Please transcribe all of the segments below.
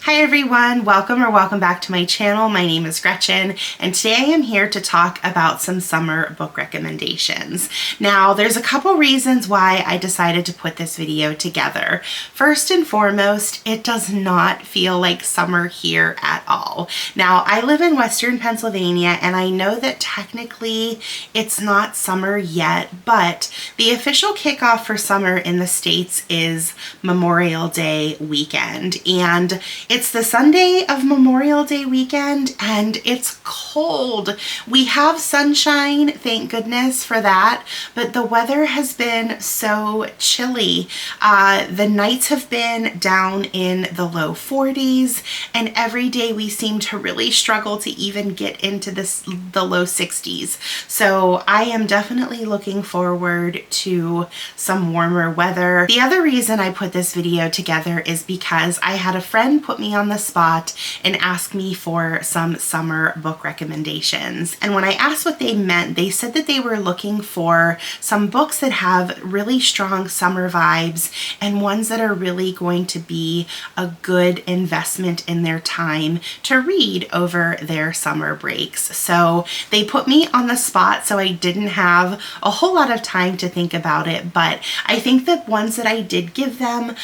Hi everyone, welcome back to my channel. My name is Gretchen and today I am here to talk about some summer book recommendations. Now there's a couple reasons why I decided to put this video together. First and foremost, it does not feel like summer here at all. Now I live in Western Pennsylvania and I know that technically it's not summer yet, but the official kickoff for summer in the States is Memorial Day weekend, and it's the Sunday of Memorial Day weekend and it's cold. We have sunshine, thank goodness for that, but the weather has been so chilly. The nights have been down in the low 40s and every day we seem to really struggle to even get into the low 60s. So I am definitely looking forward to some warmer weather. The other reason I put this video together is because I had a friend put me on the spot and ask me for some summer book recommendations. And when I asked what they meant, they said that they were looking for some books that have really strong summer vibes and ones that are really going to be a good investment in their time to read over their summer breaks. So they put me on the spot, so I didn't have a whole lot of time to think about it, but I think the ones that I did give them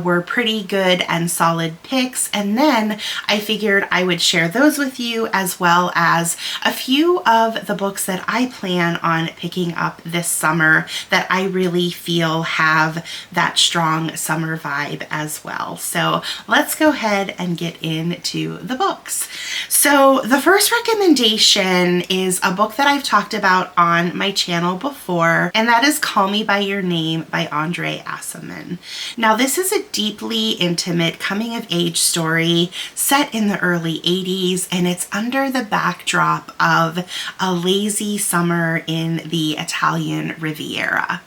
were pretty good and solid picks. And then I figured I would share those with you, as well as a few of the books that I plan on picking up this summer that I really feel have that strong summer vibe as well. So let's go ahead and get into the books. So the first recommendation is a book that I've talked about on my channel before, and that is Call Me by Your Name by Andre Aciman. Now this is a deeply intimate coming of age story set in the early 80s, and it's under the backdrop of a lazy summer in the Italian Riviera.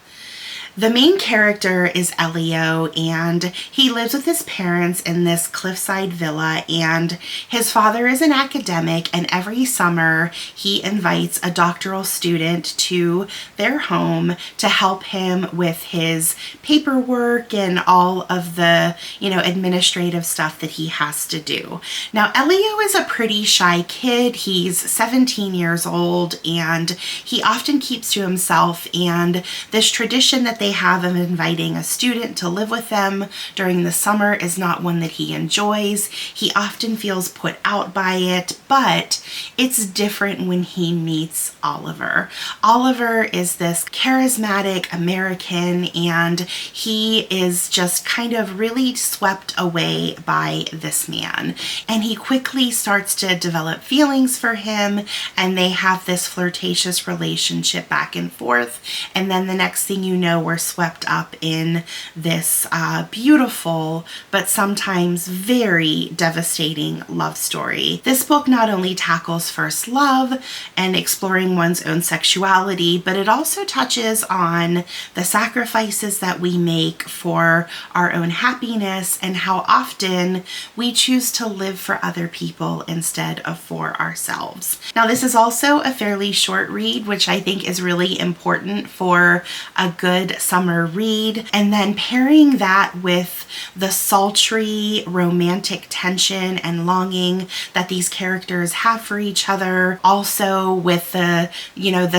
The main character is Elio, and he lives with his parents in this cliffside villa, and his father is an academic, and every summer he invites a doctoral student to their home to help him with his paperwork and all of the, administrative stuff that he has to do. Now, Elio is a pretty shy kid. He's 17 years old, and he often keeps to himself, and this tradition that they have of inviting a student to live with them during the summer is not one that he enjoys. He often feels put out by it, but it's different when he meets Oliver. Oliver is this charismatic American, and he is just kind of really swept away by this man. And he quickly starts to develop feelings for him, and they have this flirtatious relationship back and forth. And then the next thing you know, we're swept up in this beautiful but sometimes very devastating love story. This book not only tackles first love and exploring one's own sexuality, but it also touches on the sacrifices that we make for our own happiness and how often we choose to live for other people instead of for ourselves. Now, this is also a fairly short read, which I think is really important for a good summer read, and then pairing that with the sultry romantic tension and longing that these characters have for each other, also with the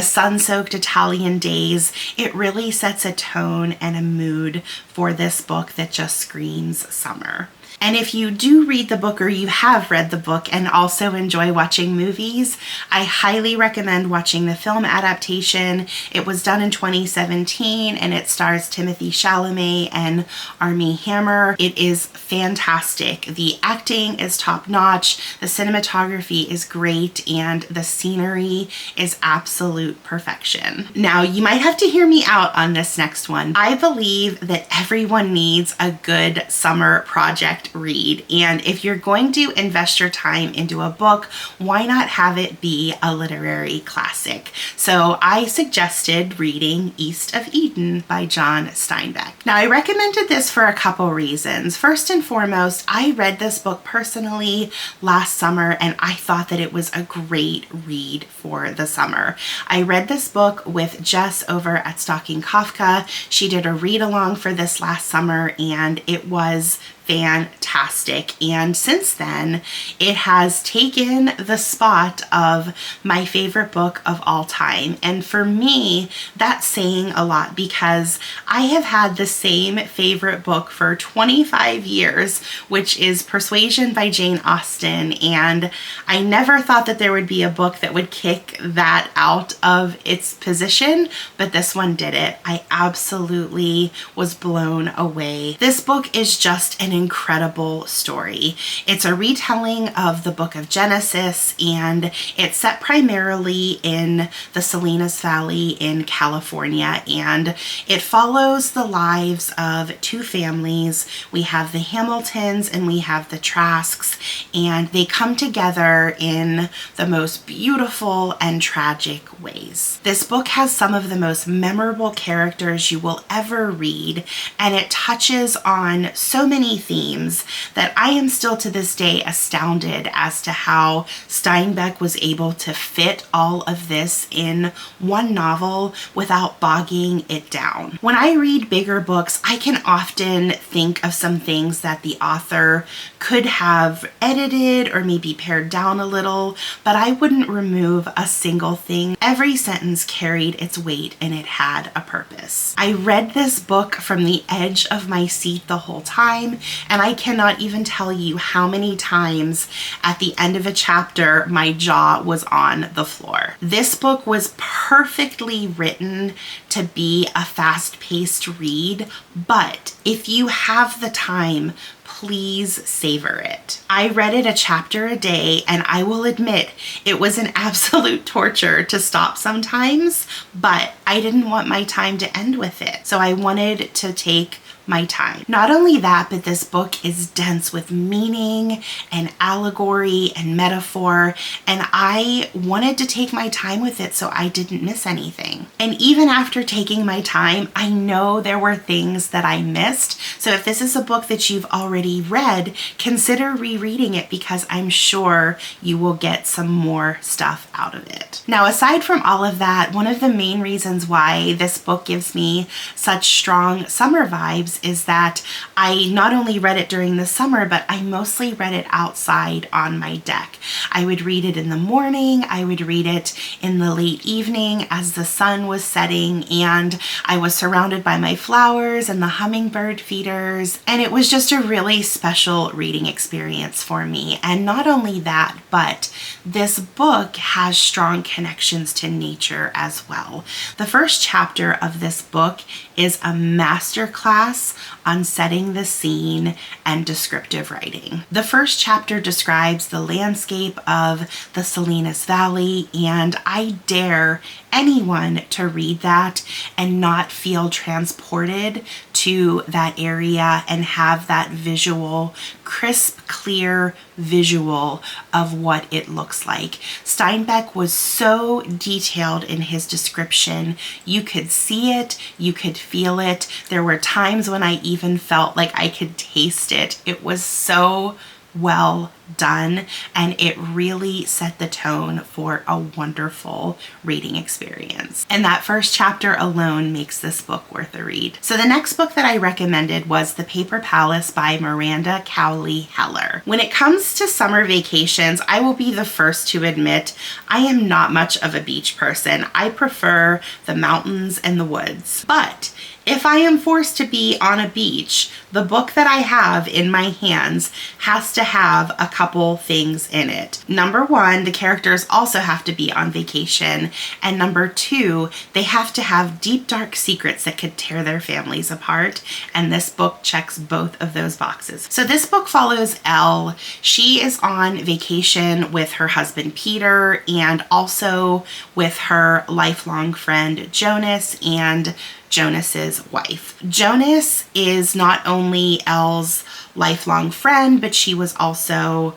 sun-soaked Italian days, it really sets a tone and a mood for this book that just screams summer. And if you do read the book, or you have read the book and also enjoy watching movies, I highly recommend watching the film adaptation. It was done in 2017 and it stars Timothée Chalamet and Armie Hammer. It is fantastic. The acting is top-notch, the cinematography is great, and the scenery is absolute perfection. Now, you might have to hear me out on this next one. I believe that everyone needs a good summer project read, and if you're going to invest your time into a book, why not have it be a literary classic? So I suggested reading East of Eden by John Steinbeck. Now, I recommended this for a couple reasons. First and foremost, I read this book personally last summer and I thought that it was a great read for the summer. I read this book with Jess over at Stalking Kafka. She did a read along for this last summer and it was fantastic. And since then, it has taken the spot of my favorite book of all time. And for me, that's saying a lot because I have had the same favorite book for 25 years, which is Persuasion by Jane Austen. And I never thought that there would be a book that would kick that out of its position, but this one did it. I absolutely was blown away. This book is just an incredible story. It's a retelling of the book of Genesis, and it's set primarily in the Salinas Valley in California, and it follows the lives of two families. We have the Hamiltons and we have the Trasks, and they come together in the most beautiful and tragic ways. This book has some of the most memorable characters you will ever read, and it touches on so many themes that I am still to this day astounded as to how Steinbeck was able to fit all of this in one novel without bogging it down. When I read bigger books, I can often think of some things that the author could have edited or maybe pared down a little, but I wouldn't remove a single thing. Every sentence carried its weight and it had a purpose. I read this book from the edge of my seat the whole time, and I cannot even tell you how many times at the end of a chapter my jaw was on the floor. This book was perfectly written to be a fast-paced read, but if you have the time, please savor it. I read it a chapter a day, and I will admit it was an absolute torture to stop sometimes, but I didn't want my time to end with it. So I wanted to take my time. Not only that, but this book is dense with meaning and allegory and metaphor, and I wanted to take my time with it so I didn't miss anything. And even after taking my time, I know there were things that I missed. So if this is a book that you've already read, consider rereading it because I'm sure you will get some more stuff out of it. Now, aside from all of that, one of the main reasons why this book gives me such strong summer vibes is that I not only read it during the summer, but I mostly read it outside on my deck. I would read it in the morning, I would read it in the late evening as the sun was setting, and I was surrounded by my flowers and the hummingbird feeders, and it was just a really special reading experience for me. And not only that, but this book has strong connections to nature as well. The first chapter of this book is a masterclass on setting the scene and descriptive writing. The first chapter describes the landscape of the Salinas Valley, and I dare anyone to read that and not feel transported to that area and have that visual, crisp, clear visual of what it looks like. Steinbeck was so detailed in his description. You could see it, you could feel it. There were times when I even felt like I could taste it. It was so well done, and it really set the tone for a wonderful reading experience. And that first chapter alone makes this book worth a read. So the next book that I recommended was The Paper Palace by Miranda Cowley Heller. When it comes to summer vacations, I will be the first to admit I am not much of a beach person. I prefer the mountains and the woods. But if I am forced to be on a beach, the book that I have in my hands has to have a couple things in it. Number one, the characters also have to be on vacation. And number two, they have to have deep, dark secrets that could tear their families apart. And this book checks both of those boxes. So this book follows Elle. She is on vacation with her husband, Peter, and also with her lifelong friend, Jonas, and Jonas's wife. Jonas is not only Elle's lifelong friend, but she was also,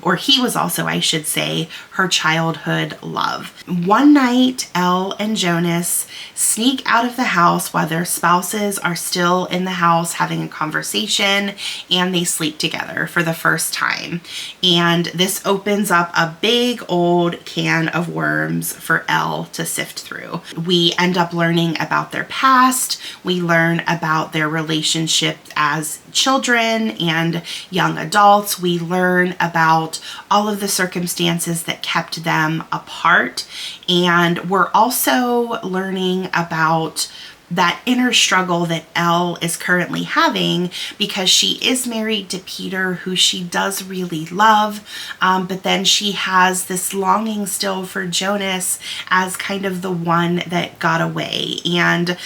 or he was also, I should say, her childhood love. One night, Elle and Jonas sneak out of the house while their spouses are still in the house having a conversation, and they sleep together for the first time. And this opens up a big old can of worms for Elle to sift through. We end up learning about their past. We learn about their relationship as children and young adults. We learn about all of the circumstances that kept them apart. And we're also learning about that inner struggle that Elle is currently having, because she is married to Peter, who she does really love, but then she has this longing still for Jonas as kind of the one that got away. And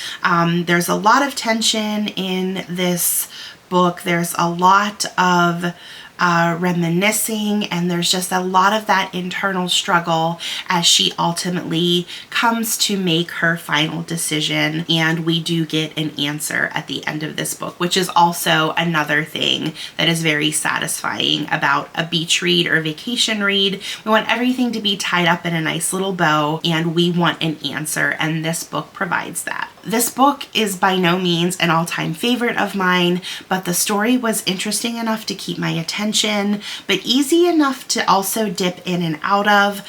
there's a lot of tension in this book. There's a lot of reminiscing, and there's just a lot of that internal struggle as she ultimately comes to make her final decision. And we do get an answer at the end of this book, which is also another thing that is very satisfying about a beach read or vacation read. We want everything to be tied up in a nice little bow, and we want an answer, and this book provides that. This book is by no means an all-time favorite of mine, but the story was interesting enough to keep my attention, but easy enough to also dip in and out of.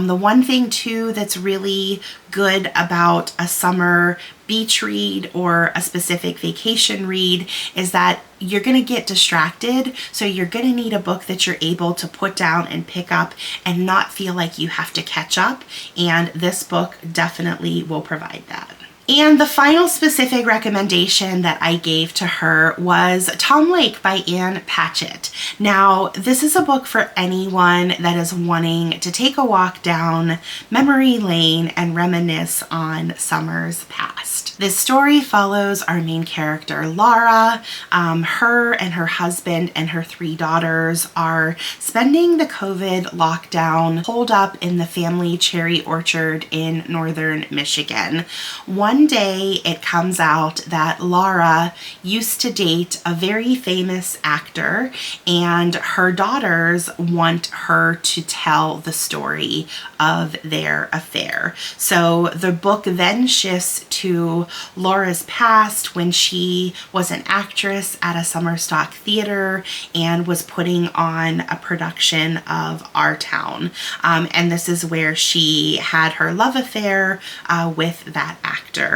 The one thing too that's really good about a summer beach read or a specific vacation read is that you're going to get distracted. So you're going to need a book that you're able to put down and pick up and not feel like you have to catch up. And this book definitely will provide that. And the final specific recommendation that I gave to her was Tom Lake by Ann Patchett. Now, this is a book for anyone that is wanting to take a walk down memory lane and reminisce on summers past. This story follows our main character, Laura. Her and her husband and her 3 daughters are spending the COVID lockdown holed up in the family cherry orchard in northern Michigan. One day it comes out that Laura used to date a very famous actor, and her daughters want her to tell the story of their affair. So the book then shifts to Laura's past when she was an actress at a summer stock theater and was putting on a production of Our Town. And this is where she had her love affair with that actor.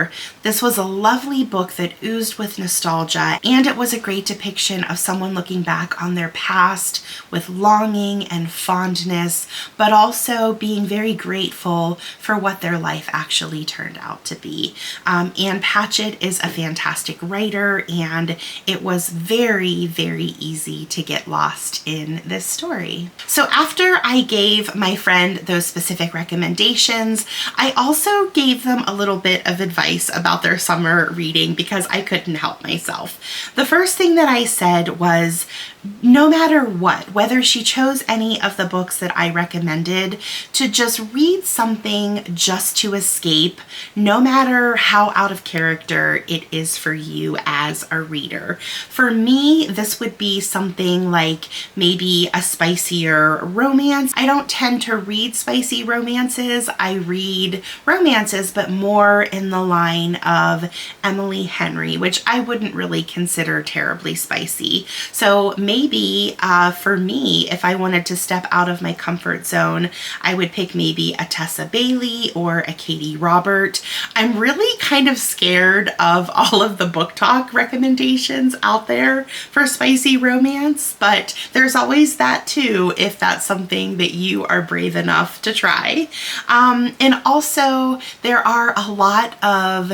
This was a lovely book that oozed with nostalgia, and it was a great depiction of someone looking back on their past with longing and fondness, but also being very grateful for what their life actually turned out to be. Ann Patchett is a fantastic writer, and it was very, very easy to get lost in this story. So after I gave my friend those specific recommendations, I also gave them a little bit of advice about their summer reading because I couldn't help myself. The first thing that I said was, no matter what, whether she chose any of the books that I recommended, to just read something just to escape, no matter how out of character it is for you as a reader. For me, this would be something like maybe a spicier romance. I don't tend to read spicy romances. I read romances, but more in the line of Emily Henry, which I wouldn't really consider terribly spicy. So maybe for me, if I wanted to step out of my comfort zone, I would pick maybe a Tessa Bailey or a Katie Robert. I'm really kind of scared of all of the book talk recommendations out there for spicy romance, but there's always that too if that's something that you are brave enough to try. And also there are a lot of,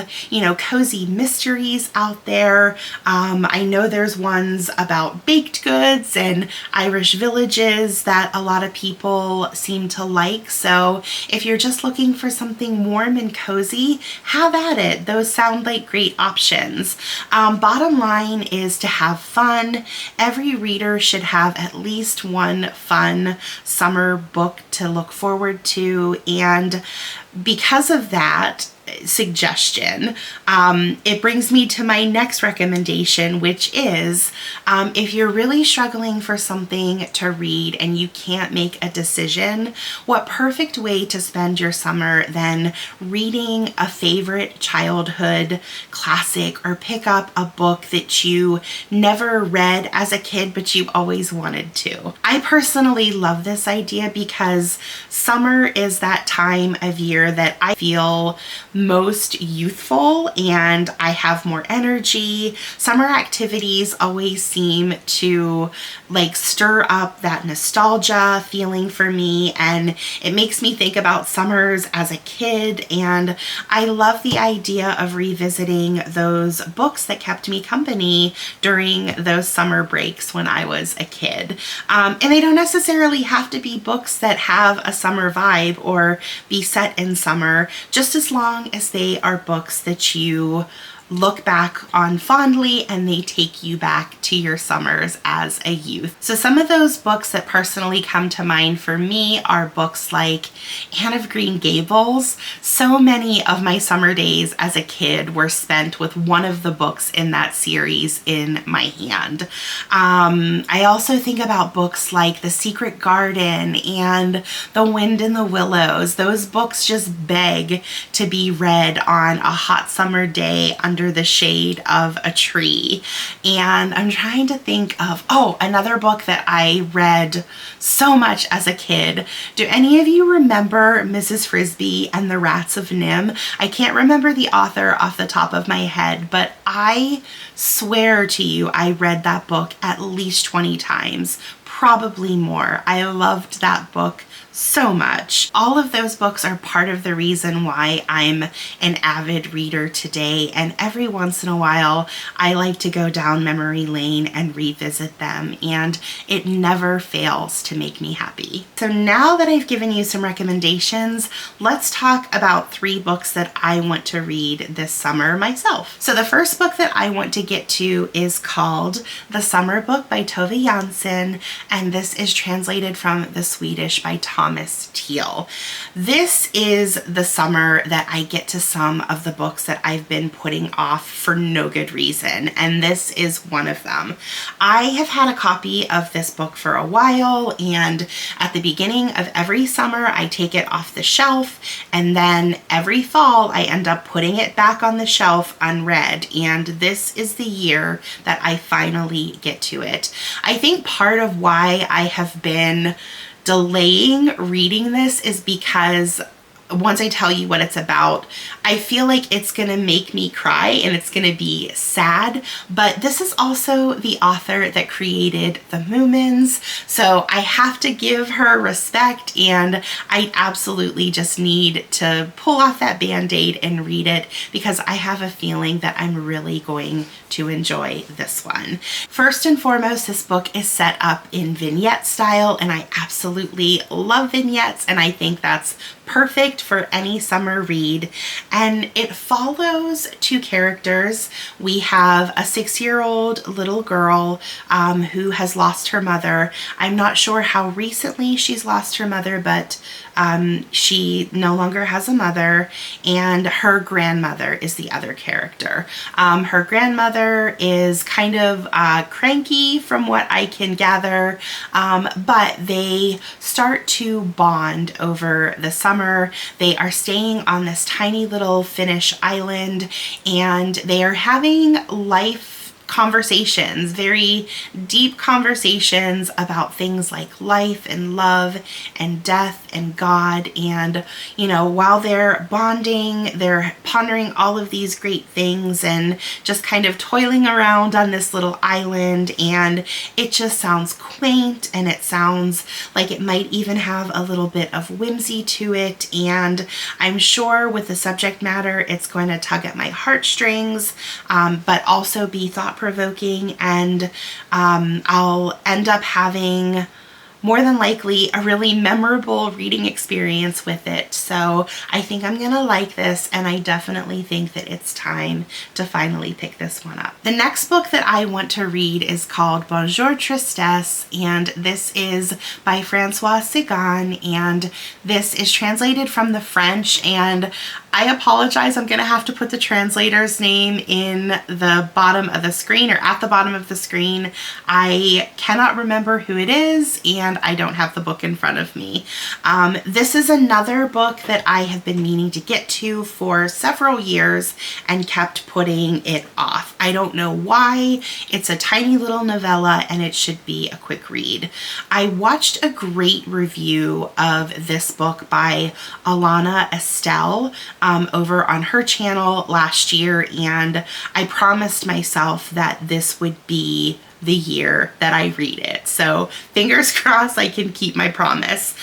cozy mysteries out there. I know there's ones about baked goods and Irish villages that a lot of people seem to like. So if you're just looking for something warm and cozy, have at it. Those sound like great options. Bottom line is to have fun. Every reader should have at least one fun summer book to look forward to. And because of that suggestion, it brings me to my next recommendation, which is if you're really struggling for something to read and you can't make a decision, what perfect way to spend your summer than reading a favorite childhood classic, or pick up a book that you never read as a kid but you always wanted to. I personally love this idea because summer is that time of year that I feel most youthful and I have more energy. Summer activities always seem to like stir up that nostalgia feeling for me, and it makes me think about summers as a kid, and I love the idea of revisiting those books that kept me company during those summer breaks when I was a kid. And they don't necessarily have to be books that have a summer vibe or be set in summer, just as long as they are books that you look back on fondly and they take you back to your summers as a youth. So some of those books that personally come to mind for me are books like Anne of Green Gables. So many of my summer days as a kid were spent with one of the books in that series in my hand. I also think about books like The Secret Garden and The Wind in the Willows. Those books just beg to be read on a hot summer day under the shade of a tree. And I'm trying to think of, another book that I read so much as a kid. Do any of you remember Mrs. Frisby and the Rats of Nim? I can't remember the author off the top of my head, but I swear to you, I read that book at least 20 times, probably more. I loved that book so much. All of those books are part of the reason why I'm an avid reader today, and every once in a while I like to go down memory lane and revisit them, and it never fails to make me happy. So now that I've given you some recommendations, let's talk about 3 books that I want to read this summer myself. So the first book that I want to get to is called The Summer Book by Tove Jansson, and this is translated from the Swedish by Thomas Teal. This is the summer that I get to some of the books that I've been putting off for no good reason, and this is one of them. I have had a copy of this book for a while, and at the beginning of every summer I take it off the shelf, and then every fall I end up putting it back on the shelf unread, and this is the year that I finally get to it. I think part of why I have been delaying reading this is because once I tell you what it's about, I feel like it's gonna make me cry and it's gonna be sad, but this is also the author that created the Moomins, so I have to give her respect, and I absolutely just need to pull off that band-aid and read it because I have a feeling that I'm really going to enjoy this one. First and foremost, this book is set up in vignette style, and I absolutely love vignettes, and I think that's perfect for any summer read. And it follows 2 characters. We have a 6-year-old little girl who has lost her mother. I'm not sure how recently she's lost her mother, but she no longer has a mother, and her grandmother is the other character. Her grandmother is kind of cranky from what I can gather, but they start to bond over the summer. They are staying on this tiny little Finnish island, and they are having life conversations, very deep conversations about things like life and love and death and God. And, you know, while they're bonding, they're pondering all of these great things and just kind of toiling around on this little island. And it just sounds quaint, and it sounds like it might even have a little bit of whimsy to it. And I'm sure with the subject matter, it's going to tug at my heartstrings, but also be thought-provoking, and I'll end up having more than likely a really memorable reading experience with it. So I think I'm gonna like this, and I definitely think that it's time to finally pick this one up. The next book that I want to read is called Bonjour Tristesse, and this is by François Sagan, and this is translated from the French, and I apologize, I'm gonna have to put the translator's name in the bottom of the screen, or at the bottom of the screen. I cannot remember who it is, and I don't have the book in front of me. This is another book that I have been meaning to get to for several years and kept putting it off. I don't know why. It's a tiny little novella, and it should be a quick read. I watched a great review of this book by Alana Estelle. over on her channel last year, and I promised myself that this would be the year that I read it. So fingers crossed I can keep my promise.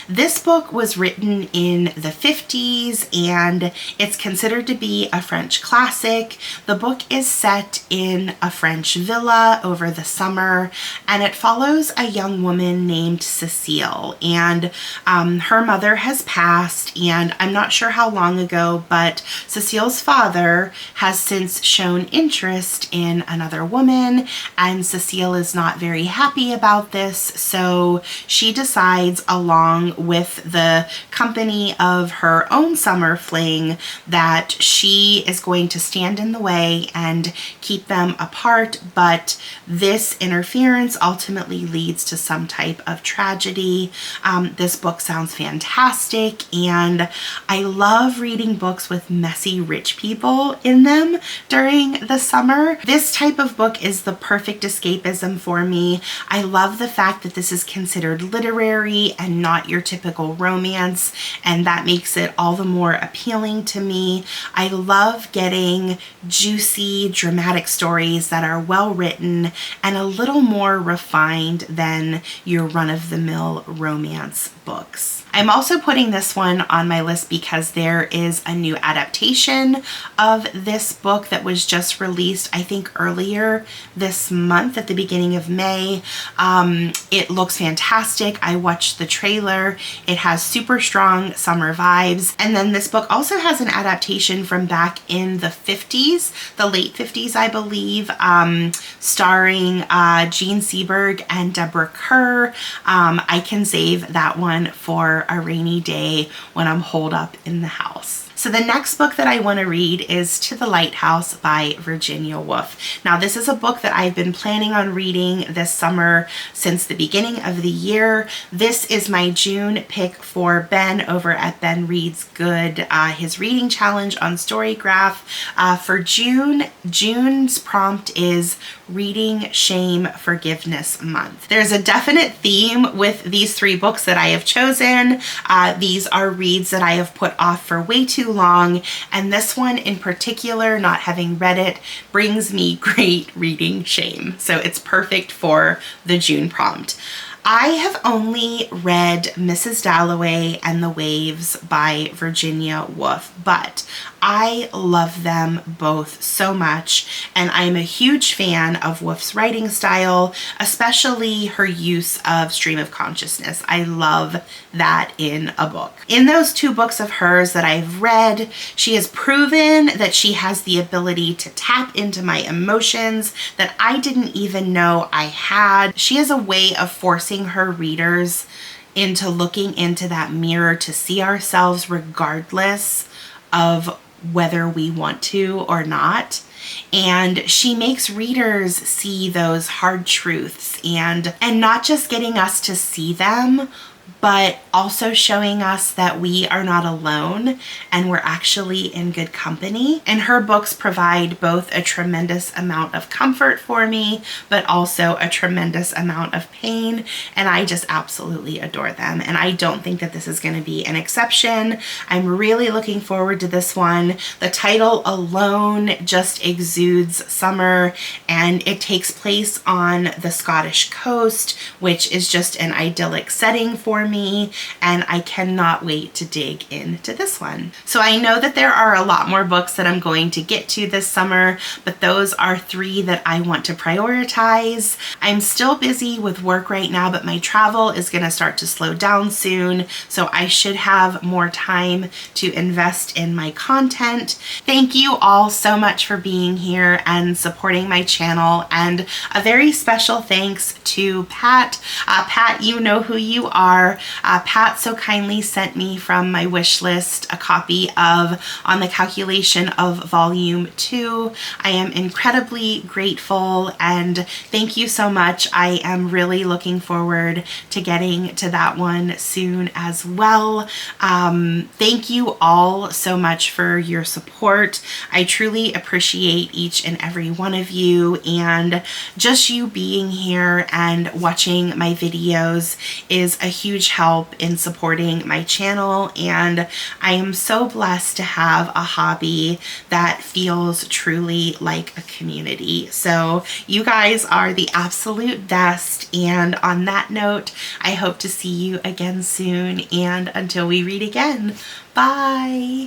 This book was written in the 50s and it's considered to be a French classic. The book is set in a French villa over the summer, and it follows a young woman named Cecile, and her mother has passed, and I'm not sure how long ago, but Cecile's father has since shown interest in another woman, and Cecile is not very happy about this, so she decides, along with the company of her own summer fling, that she is going to stand in the way and keep them apart, but this interference ultimately leads to some type of tragedy. This book sounds fantastic, and I love reading books with messy rich people in them during the summer. This type of book is the perfect escapism for me. I love the fact that this is considered literary and not your typical romance, and that makes it all the more appealing to me. I love getting juicy, dramatic stories that are well written and a little more refined than your run-of-the-mill romance books. I'm also putting this one on my list because there is a new adaptation of this book that was just released, I think earlier this month at the beginning of May. It looks fantastic. I watched the trailer. It has super strong summer vibes. And then this book also has an adaptation from back in the 50s, the late 50s, I believe, starring Gene Seberg and Deborah Kerr. I can save that one for a rainy day when I'm holed up in the house. So the next book that I want to read is To the Lighthouse by Virginia Woolf. Now this is a book that I've been planning on reading this summer since the beginning of the year. This is my June pick for Ben over at Ben Reads Good, his reading challenge on Storygraph. For June, June's prompt is Reading Shame Forgiveness Month. There's a definite theme with these three books that I have chosen. These are reads that I have put off for way too long, and this one in particular, not having read it, brings me great reading shame. So it's perfect for the June prompt. I have only read Mrs. Dalloway and the Waves by Virginia Woolf, but I love them both so much, and I'm a huge fan of Woolf's writing style, especially her use of stream of consciousness. I love that in a book. In those two books of hers that I've read, she has proven that she has the ability to tap into my emotions that I didn't even know I had. She has a way of forcing her readers into looking into that mirror to see ourselves regardless of whether we want to or not. And she makes readers see those hard truths and not just getting us to see them, but also showing us that we are not alone and we're actually in good company. And her books provide both a tremendous amount of comfort for me, but also a tremendous amount of pain. And I just absolutely adore them. And I don't think that this is going to be an exception. I'm really looking forward to this one. The title alone just exudes summer, and it takes place on the Scottish coast, which is just an idyllic setting for me, and I cannot wait to dig into this one. So I know that there are a lot more books that I'm going to get to this summer, but those are three that I want to prioritize. I'm still busy with work right now, but my travel is going to start to slow down soon, so I should have more time to invest in my content. Thank you all so much for being here and supporting my channel, and a very special thanks to Pat. Pat, you know who you are. Pat so kindly sent me from my wish list a copy of On the Calculation of Volume 2. I am incredibly grateful, and thank you so much. I am really looking forward to getting to that one soon as well. Thank you all so much for your support. I truly appreciate each and every one of you, and just you being here and watching my videos is a huge huge help in supporting my channel, and I am so blessed to have a hobby that feels truly like a community. So you guys are the absolute best, and on that note, I hope to see you again soon, and until we read again, bye!